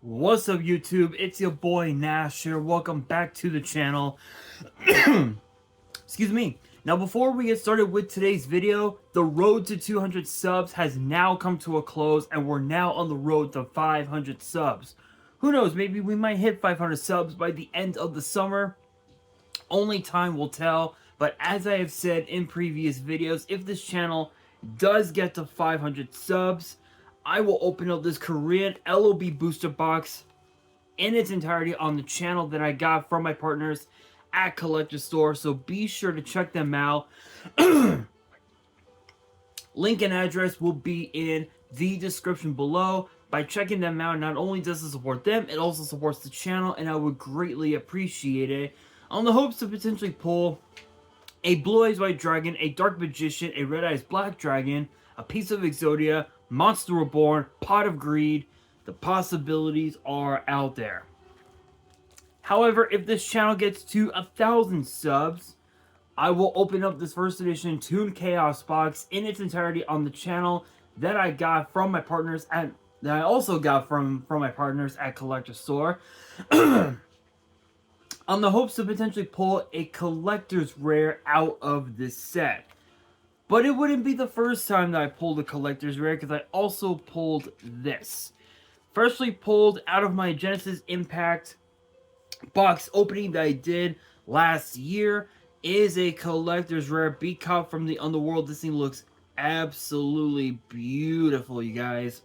What's up, YouTube? It's your boy Nash here. Welcome back to the channel. Excuse me. Now, before we get started with today's video, the road to 200 subs has now come to a close, and we're now on the road to 500 subs. Who knows, maybe we might hit 500 subs by the end of the summer. Only time will tell, but as I have said in previous videos, if this channel does get to 500 subs, I will open up this Korean LOB booster box in its entirety on the channel that I got from my partners at Collector Store, so be sure to check them out. Link and address will be in the description below. By checking them out, not only does it support them, it also supports the channel, and I would greatly appreciate it. On the hopes to potentially pull a Blue Eyes White Dragon, a Dark Magician, a Red Eyes Black Dragon, a piece of Exodia, Monster Reborn, Pot of Greed. The possibilities are out there. However, if this channel gets to 1,000 subs, I will open up this first edition Toon Chaos box in its entirety on the channel that I got from my partners at that I also got from my partners at Collector Store. On the hopes to potentially pull a collector's rare out of this set. But it wouldn't be the first time that I pulled a collector's rare, because I also pulled this. Freshly pulled out of my Genesis Impact box opening that I did last year is a collector's rare Beat Cop from the Underworld. This thing looks absolutely beautiful, you guys.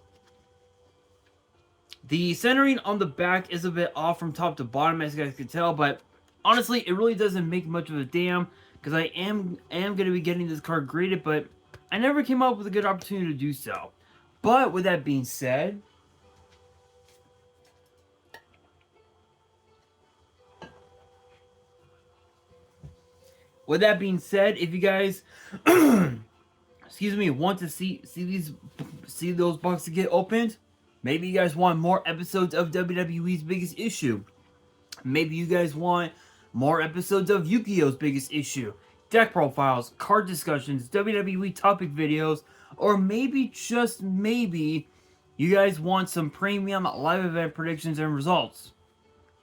The centering on the back is a bit off from top to bottom, as you guys can tell, but honestly, it really doesn't make much of a damn, because I am going to be getting this card graded, but I never came up with a good opportunity to do so. But with that being said, if you guys, excuse me, want to see those boxes get opened, maybe you guys want more episodes of WWE's Biggest Issue. Maybe you guys want more episodes of Yu-Gi-Oh's Biggest Issue, deck profiles, card discussions, WWE topic videos, or maybe, just maybe, you guys want some premium live event predictions and results.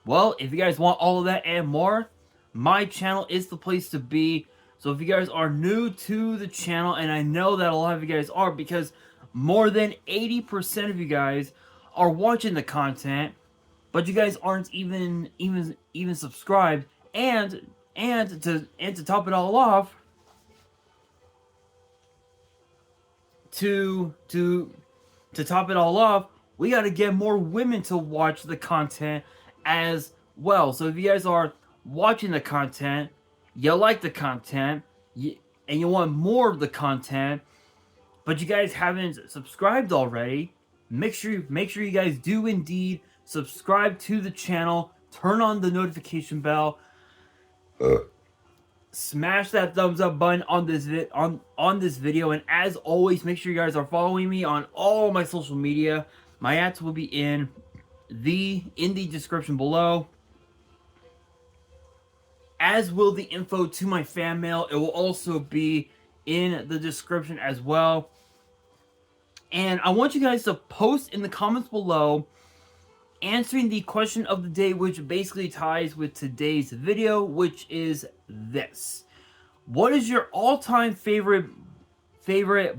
Well, if you guys want all of that and more, my channel is the place to be. So if you guys are new to the channel, and I know that a lot of you guys are, because more than 80% of you guys are watching the content, but you guys aren't even subscribed, and to top it all off, to top it all off, we got to get more women to watch the content as well. So if you guys are watching the content, you like the content, and you want more of the content, but you guys haven't subscribed already, make sure you guys do indeed subscribe to the channel, turn on the notification bell, smash that thumbs up button on this video, and as always, make sure you guys are following me on all my social media. My ads will be in the description below, as will the info to my fan mail. It will also be in the description as well. And I want you guys to post in the comments below answering the question of the day, which basically ties with today's video, which is this: what is your all-time favorite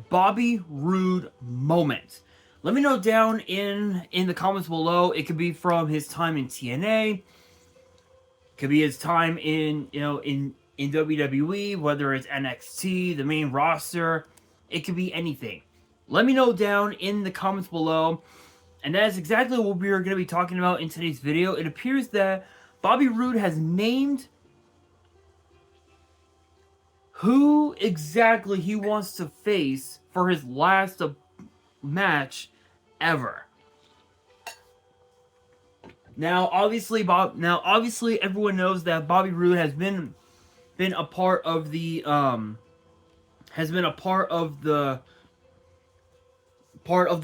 Bobby Roode moment? Let me know down in the comments below. It could be from his time in TNA, could be his time in WWE, whether it's NXT, the main roster. It could be anything. Let me know down in the comments below. And that is exactly what we are going to be talking about in today's video. It appears that Bobby Roode has named who exactly he wants to face for his last match ever. Now, obviously, everyone knows that Bobby Roode has been a part of the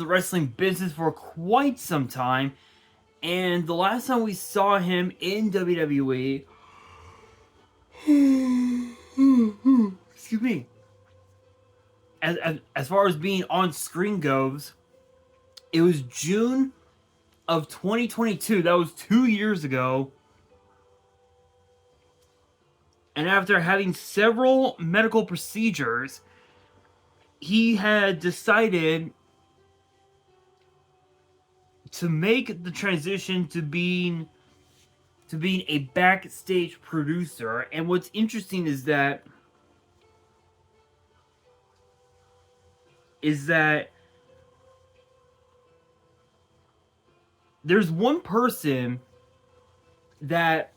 wrestling business for quite some time, and the last time we saw him in WWE, excuse me, as far as being on screen goes, it was June of 2022. That was 2 years ago. And after having several medical procedures, he had decided to make the transition to being a backstage producer. And what's interesting is that there's one person that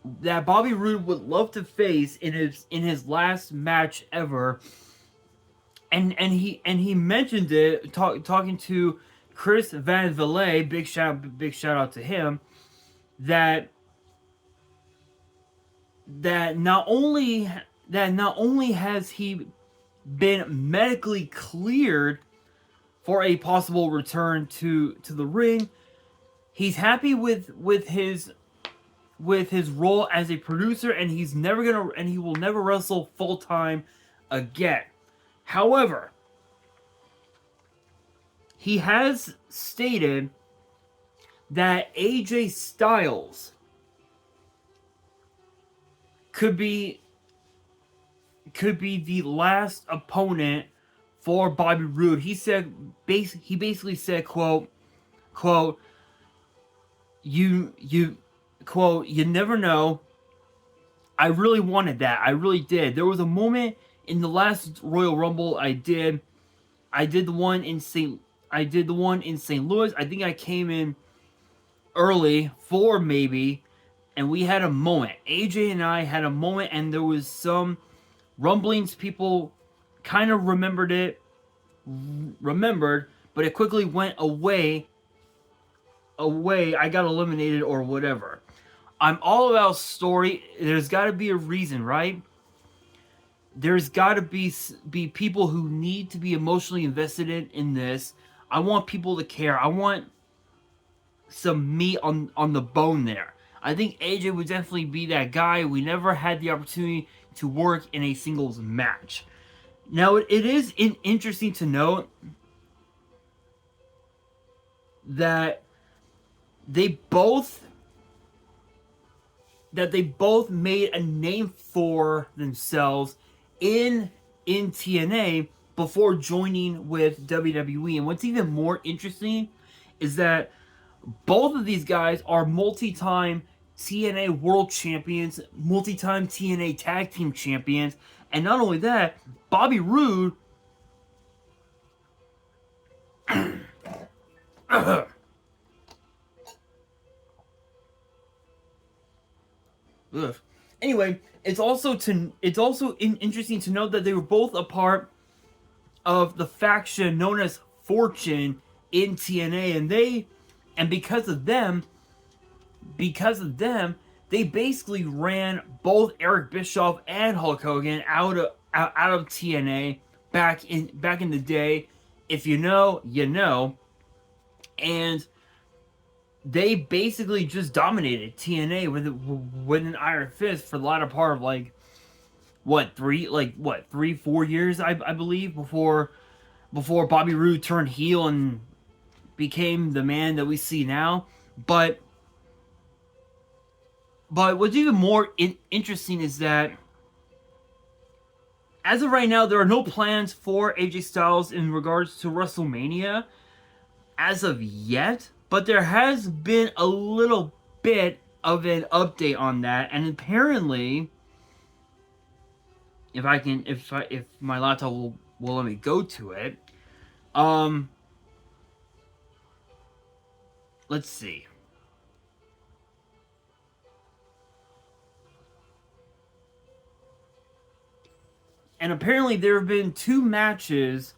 Bobby Roode would love to face in his last match ever, and he mentioned it talking to Chris Van Vliet. Big shout out to him. That not only has he been medically cleared for a possible return to the ring, he's happy with his role as a producer, and he will never wrestle full time again. However, he has stated that AJ Styles could be the last opponent for Bobby Roode. He basically said, quote, you never know. I really wanted that. I really did. There was a moment in the last Royal Rumble I did the one in St. Louis. I think I came in early, 4 maybe, and we had a moment. AJ and I had a moment, and there was some rumblings. People kind of remembered, but it quickly went away. I got eliminated or whatever. I'm all about story. There's got to be a reason, right? There's got to be people who need to be emotionally invested in this. I want people to care. I want some meat on the bone there. I think AJ would definitely be that guy. We never had the opportunity to work in a singles match. Now, it is interesting to note that they both made a name for themselves in TNA before joining with WWE. And what's even more interesting is that both of these guys are multi-time TNA World Champions, multi-time TNA Tag Team Champions, and not only that, Bobby Roode Anyway, it's also interesting to note that they were both a part of the faction known as Fortune in TNA, and because of them, they basically ran both Eric Bischoff and Hulk Hogan out of TNA back in the day. If you know, you know. And they basically just dominated TNA with an iron fist for the latter part of 3-4 years, I believe, before Bobby Roode turned heel and became the man that we see now. But what's even more interesting is that as of right now, there are no plans for AJ Styles in regards to WrestleMania as of yet. But there has been a little bit of an update on that, and apparently, if my laptop will let me go to it, let's see. And apparently, there have been 2 matches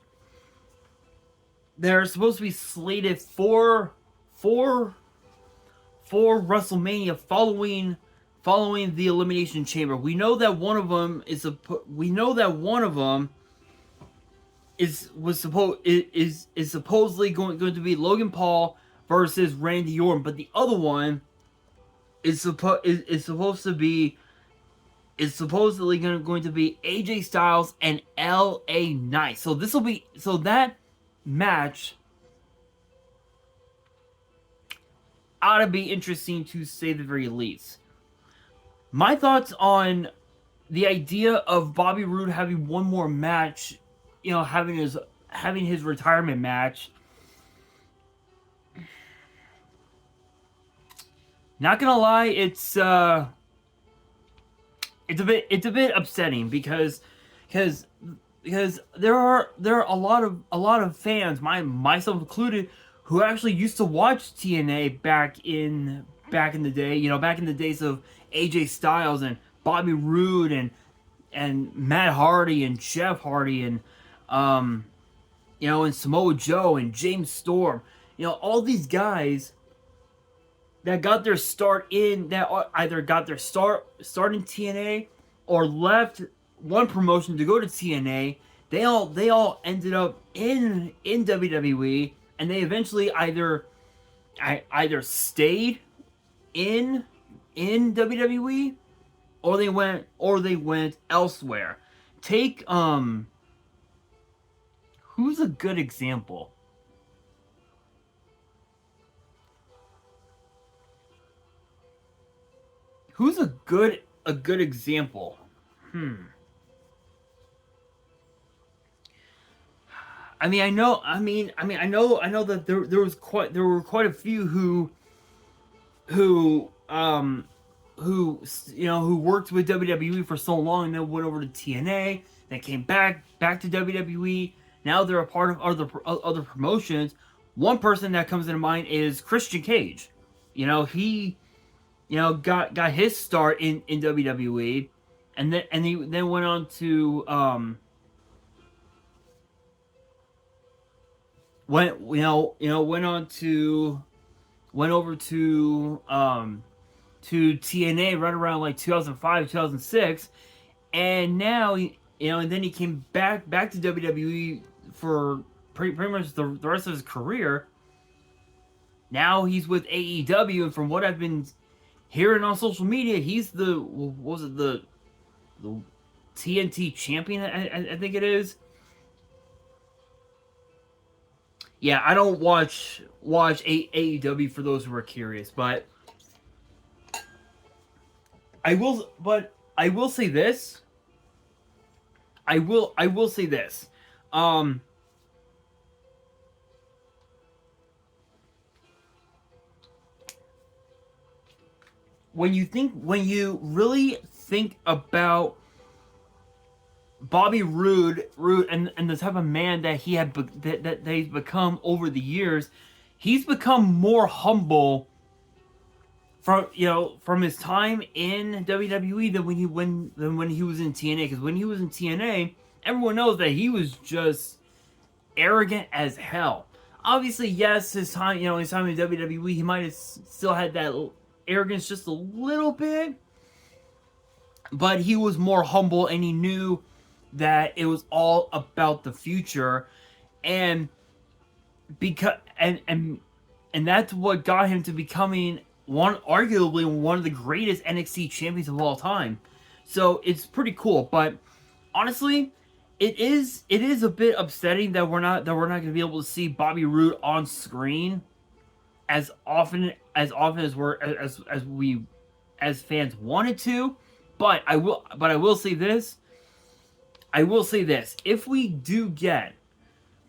that are supposed to be slated for WrestleMania following the Elimination Chamber. We know that one of them is supposedly going to be Logan Paul versus Randy Orton, but the other one is supposedly going to be AJ Styles and LA Knight. So that match ought to be interesting to say the very least. My thoughts on the idea of Bobby Roode having one more match, having his retirement match. Not gonna lie, it's a bit upsetting because there are a lot of fans, myself included, who actually used to watch TNA back in the day. Back in the days of AJ Styles and Bobby Roode and Matt Hardy and Jeff Hardy and and Samoa Joe and James Storm. All these guys that got their start either got their start in TNA or left one promotion to go to TNA. They all ended up in WWE, and they eventually either stayed in WWE or they went elsewhere. Take who's a good example? Who's a good example? I know that there were quite a few who worked with WWE for so long and then went over to TNA, then came back to WWE. Now they're a part of other promotions. One person that comes into mind is Christian Cage. He got his start in WWE, and he then went on to went over to TNA right around like 2005, 2006, and now and then he came back to WWE for pretty much the rest of his career. Now he's with AEW, and from what I've been hearing on social media, he's the TNT champion, I think it is. Yeah, I don't watch AEW for those who are curious, but I will say this. I will say this. When you really think about Bobby Roode and the type of man that that he's become over the years, he's become more humble from his time in WWE than when he was in TNA. Because when he was in TNA, everyone knows that he was just arrogant as hell. Obviously, yes, his time in WWE, he might have still had that arrogance just a little bit, but he was more humble, and he knew that it was all about the future, and that's what got him to becoming arguably one of the greatest NXT champions of all time. So it's pretty cool, but honestly, it is a bit upsetting that we're not going to be able to see Bobby Roode on screen as often as we as fans wanted to. But I will say this. If we do get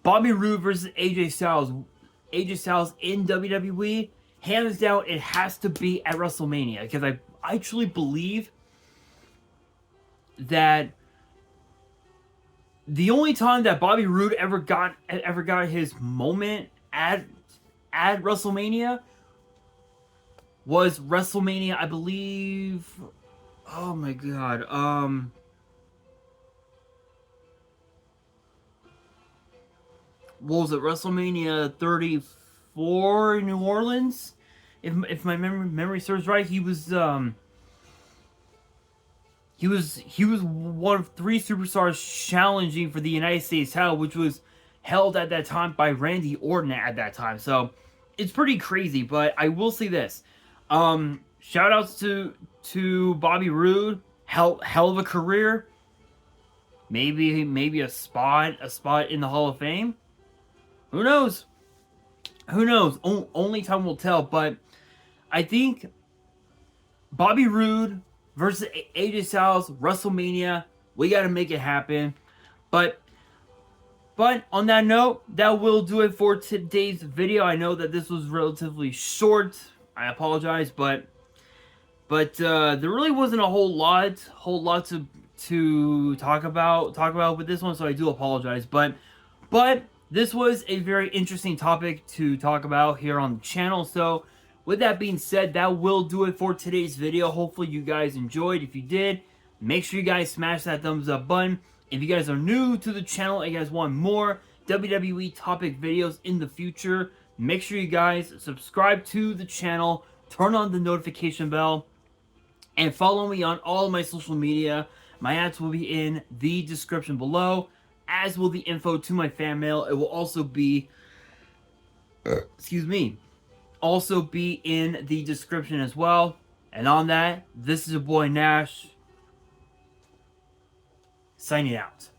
Bobby Roode versus AJ Styles in WWE, hands down, it has to be at WrestleMania, because I truly believe that the only time that Bobby Roode ever got his moment at WrestleMania was WrestleMania, I believe. Oh my god. What was it? WrestleMania 34 in New Orleans? If my memory serves right, he was one of 3 superstars challenging for the United States title, which was held at that time by Randy Orton at that time. So it's pretty crazy, but I will say this. Shout outs to Bobby Roode. Hell of a career. Maybe a spot in the Hall of Fame. Who knows? Only time will tell. But I think Bobby Roode versus AJ Styles, WrestleMania. We got to make it happen. But on that note, that will do it for today's video. I know that this was relatively short. I apologize, but there really wasn't a whole lot to talk about with this one, so I do apologize. But this was a very interesting topic to talk about here on the channel. So with that being said, that will do it for today's video. Hopefully you guys enjoyed. If you did, make sure you guys smash that thumbs up button. If you guys are new to the channel and you guys want more WWE topic videos in the future, make sure you guys subscribe to the channel, turn on the notification bell, and follow me on all of my social media. My ads will be in the description below, as will the info to my fan mail. It will also be, also be in the description as well. And on that, this is your boy Nash, signing out.